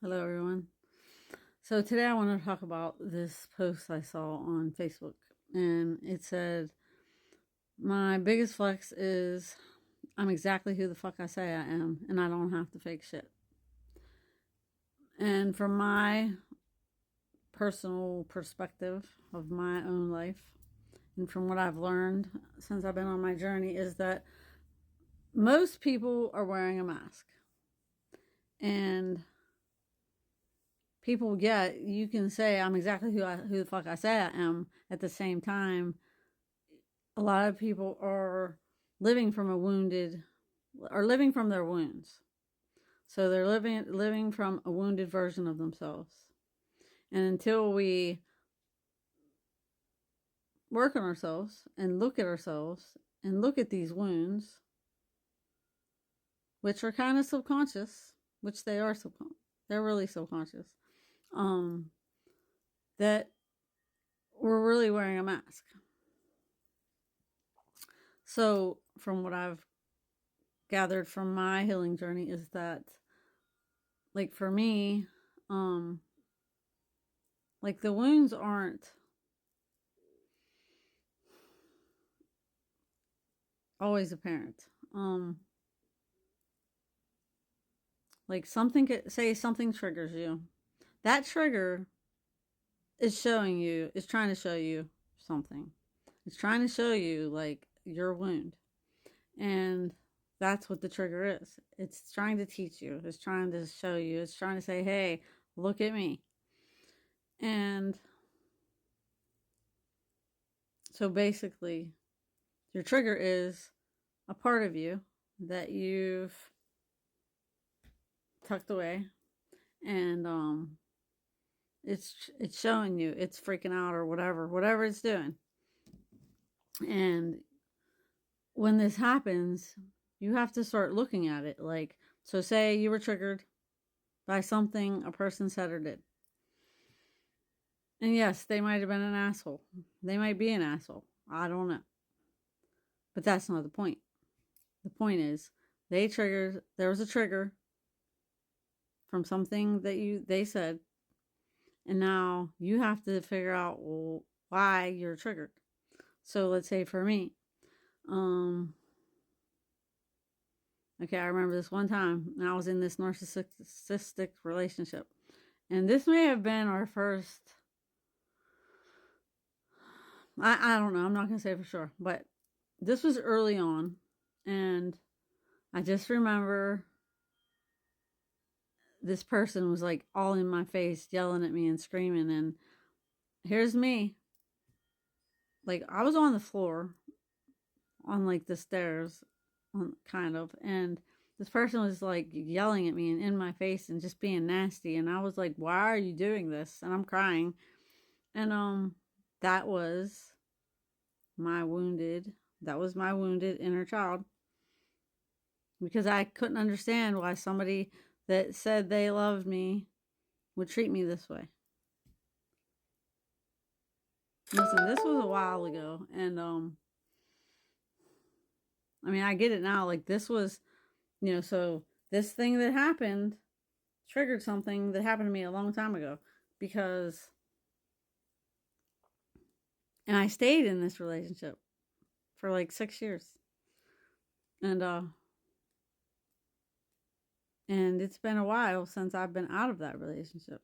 Hello, everyone. So, today I want to talk about this post I saw on Facebook. And it said, my biggest flex is I'm exactly who the fuck I say I am, and I don't have to fake shit. And from my personal perspective of my own life, and from what I've learned since I've been on my journey, is that most people are wearing a mask. And people, yeah, you can say I'm exactly who the fuck I say I am. At the same time, a lot of people are living from living from their wounds. So they're living from a wounded version of themselves. And until we work on ourselves and look at ourselves and look at these wounds, which are kind of subconscious, which they are they're really subconscious, that we're really wearing a mask. So from what I've gathered from my healing journey is that, like, for me, like, the wounds aren't always apparent. Like, say something triggers you. That trigger is trying to show you something. It's trying to show you, like, your wound. And that's what the trigger is. It's trying to teach you. It's trying to show you. It's trying to say, hey, look at me. And so basically, your trigger is a part of you that you've tucked away, and it's showing you, it's freaking out or whatever it's doing. And when this happens, you have to start looking at it. Like, so say you were triggered by something a person said or did, and yes, they might have been an asshole, they might be an asshole, I don't know, but that's not the point. The point is, there was a trigger from something that they said, and now you have to figure out, well, why you're triggered. So let's say for me, okay, I remember this one time, and I was in this narcissistic relationship, and this may have been our first. I don't know. I'm not gonna say for sure, but this was early on, and I just remember this person was like all in my face, yelling at me and screaming, and here's me. Like, I was on the floor, on like the stairs, kind of, and this person was like yelling at me and in my face and just being nasty, and I was like, why are you doing this? And I'm crying. And that was my wounded inner child, because I couldn't understand why somebody that said they loved me would treat me this way. Listen, this was a while ago, and I mean, I get it now. Like, this was, so this thing that happened triggered something that happened to me a long time ago, because, and I stayed in this relationship for like 6 years, and it's been a while since I've been out of that relationship,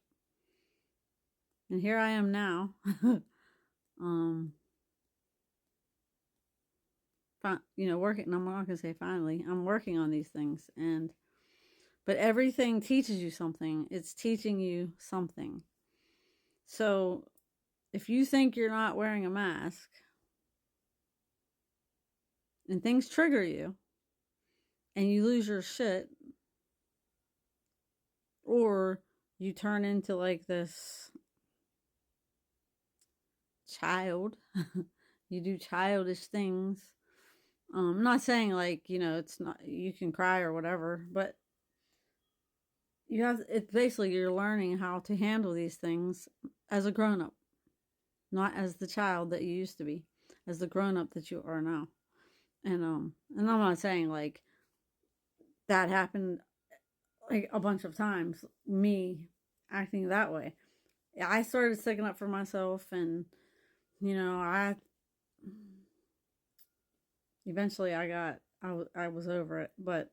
and here I am now. Working. I'm not gonna say finally. I'm working on these things, but everything teaches you something. It's teaching you something. So if you think you're not wearing a mask and things trigger you and you lose your shit, or you turn into like this child, you do childish things. I'm not saying, like, it's not, you can cry or whatever, but it's basically, you're learning how to handle these things as a grown up, not as the child that you used to be, as the grown up that you are now. And I'm not saying like that happened like a bunch of times, me acting that way. I started sticking up for myself, and I eventually I was over it, but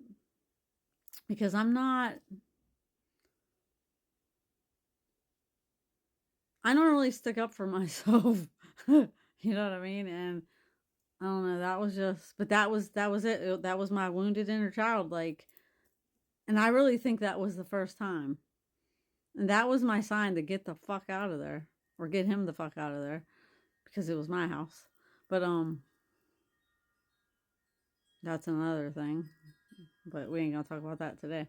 because I don't really stick up for myself. You know what I mean? And I don't know, that was just, but that was it. That was my wounded inner child, like, and I really think that was the first time. And that was my sign to get the fuck out of there, or get him the fuck out of there, because it was my house. But that's another thing. But we ain't gonna talk about that today.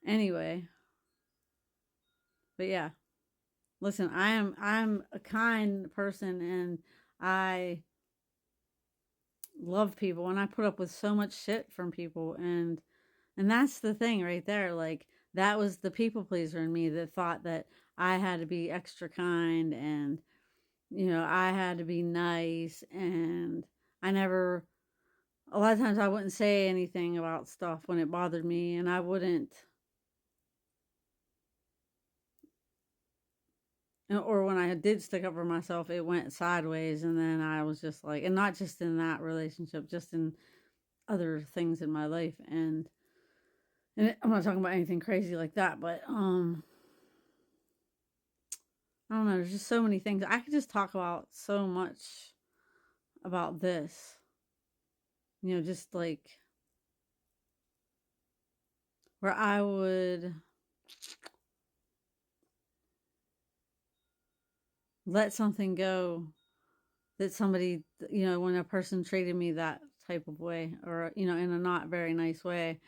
Anyway, but yeah, listen, I'm a kind person, and I love people, and I put up with so much shit from people, and that's the thing right there. Like, that was the people pleaser in me that thought that I had to be extra kind, and I had to be nice, and I never, a lot of times I wouldn't say anything about stuff when it bothered me, and I wouldn't, or when I did stick up for myself, it went sideways, and then I was just like, and not just in that relationship, just in other things in my life, and I'm not talking about anything crazy like that, but I don't know, there's just so many things. I could just talk about so much about this. Just like where I would let something go, that somebody, when a person treated me that type of way, or, in a not very nice way,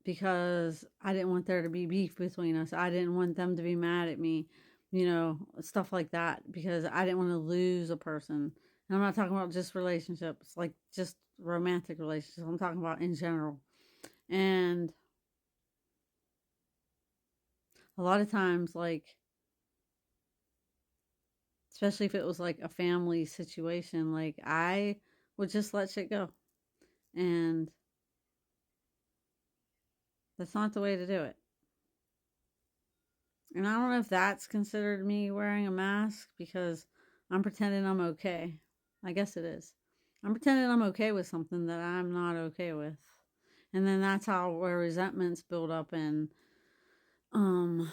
because I didn't want there to be beef between us. I didn't want them to be mad at me, stuff like that, because I didn't want to lose a person. And I'm not talking about just relationships, like just romantic relationships. I'm talking about in general. And a lot of times, like, especially if it was like a family situation, like, I would just let shit go. And that's not the way to do it. And I don't know if that's considered me wearing a mask, because I'm pretending I'm okay. I guess it is. I'm pretending I'm okay with something that I'm not okay with. And then that's how, where resentments build up, and um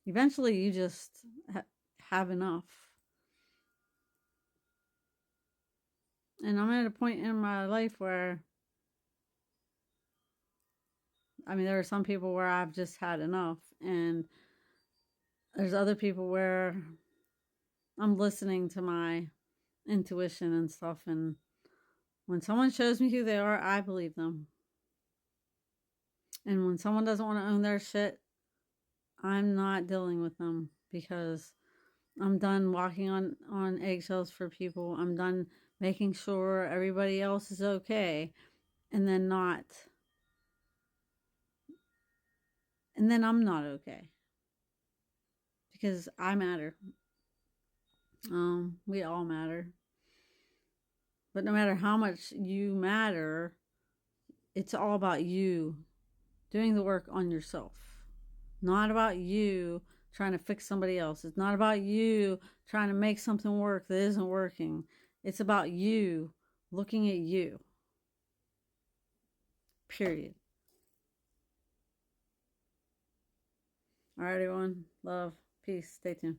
eventually you just have enough. And I'm at a point in my life where, I mean, there are some people where I've just had enough, and there's other people where I'm listening to my intuition and stuff, and when someone shows me who they are, I believe them. And when someone doesn't want to own their shit, I'm not dealing with them, because I'm done walking on eggshells for people. I'm done making sure everybody else is okay, and then not, and then I'm not okay, because I matter. We all matter. But no matter how much you matter, it's all about you doing the work on yourself. Not about you trying to fix somebody else. It's not about you trying to make something work that isn't working. It's about you looking at you. Period. All right, everyone. Love. Peace. Stay tuned.